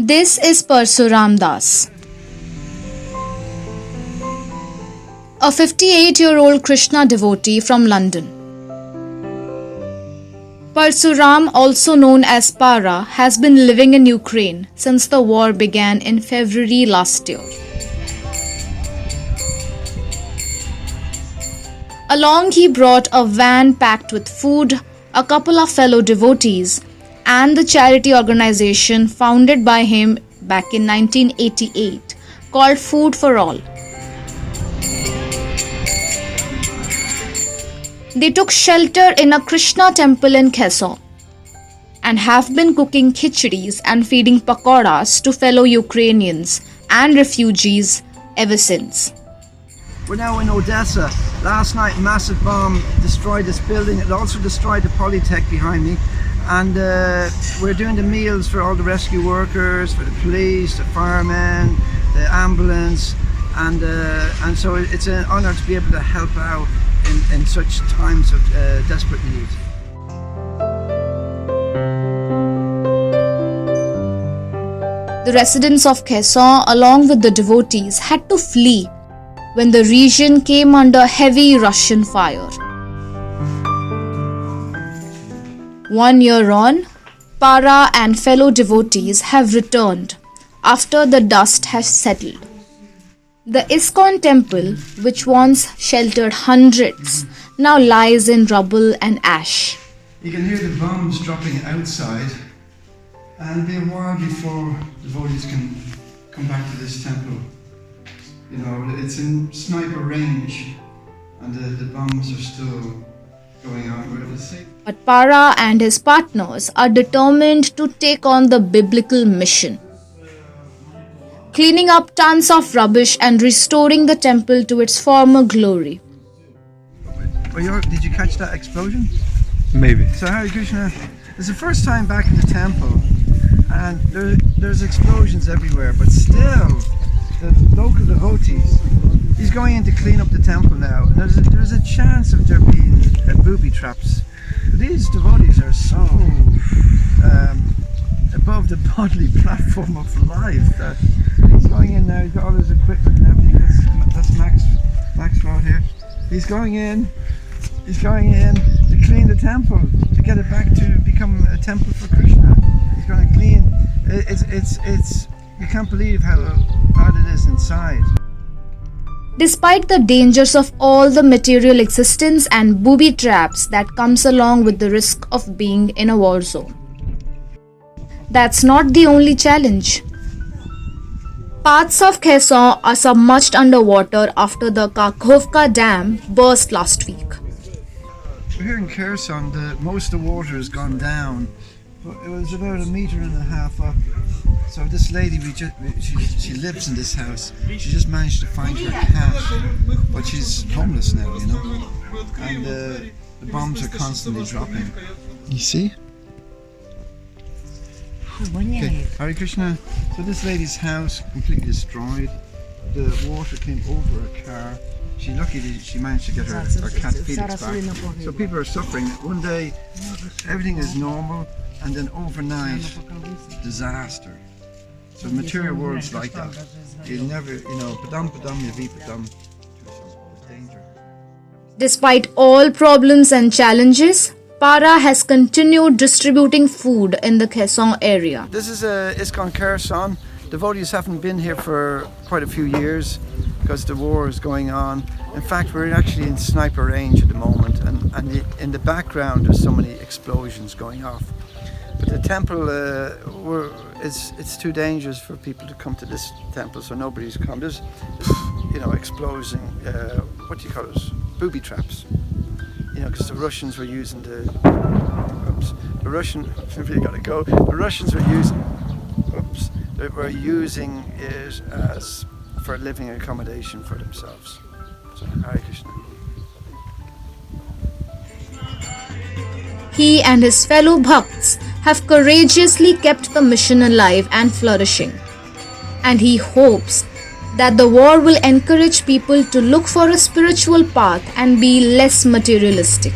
This is Parasuram Das, a 58-year-old Krishna devotee from London. Parasuram, also known as Para, has been living in Ukraine since the war began in February last year. Along he brought a van packed with food, a couple of fellow devotees, and the charity organization founded by him back in 1988 called Food for All. They took shelter in a Krishna temple in Kherson and have been cooking khichdis and feeding pakoras to fellow Ukrainians and refugees ever since. We're now in Odessa. Last night, massive bomb destroyed this building. It also destroyed the Polytech behind me. And we're doing the meals for all the rescue workers, for the police, the firemen, the ambulance, and so it's an honor to be able to help out in such times of desperate need. The residents of Kherson, along with the devotees, had to flee when the region came under heavy Russian fire. 1 year on, Para and fellow devotees have returned after the dust has settled. The ISKCON temple, which once sheltered hundreds, now lies in rubble and ash. You can hear the bombs dropping outside, and it'll be a while before devotees can come back to this temple. You know, it's in sniper range, and the bombs are still going on. But Para and his partners are determined to take on the biblical mission, cleaning up tons of rubbish and restoring the temple to its former glory. Did you catch that explosion? Maybe. So Hare Krishna, it's the first time back in the temple, and there's explosions everywhere, but still, the local devotees, he's going in to clean up the temple now. There's a chance of there being booby traps. These devotees are so above the bodily platform of life that he's going in now. He's got all his equipment and everything. That's Max right here. He's going in to clean the temple, to get it back to become a temple for Krishna. He's going to clean. It's you can't believe how bad it is inside. Despite the dangers of all the material existence and booby traps that comes along with the risk of being in a war zone. That's not the only challenge. Parts of Kherson are submerged underwater after the Kakhovka Dam burst last week. Here in Kherson, most of the water has gone down, but it was about 1.5 meters up. So this lady, she lives in this house. She just managed to find her cat, but she's homeless now, you know. And the bombs are constantly dropping. You see? Okay, Hare Krishna. So this lady's house completely destroyed. The water came over her car. She managed to get her cat Felix back. So people are suffering. One day everything is normal, and then overnight disaster. So the material world's like that. You'll never, padam yavi padam. Danger. Despite all problems and challenges, Para has continued distributing food in the Kherson area. This is ISKCON Kherson. Devotees haven't been here for quite a few years because the war is going on. In fact, we're actually in sniper range at the moment, and in the background there's so many explosions going off. But the temple, it's too dangerous for people to come to this temple, so nobody's come. There's, exploding, what do you call it, booby traps. Because the Russians were using the Russians were using it as for living accommodation for themselves. So, Hare Krishna. He and his fellow bhakts have courageously kept the mission alive and flourishing. And he hopes that the war will encourage people to look for a spiritual path and be less materialistic.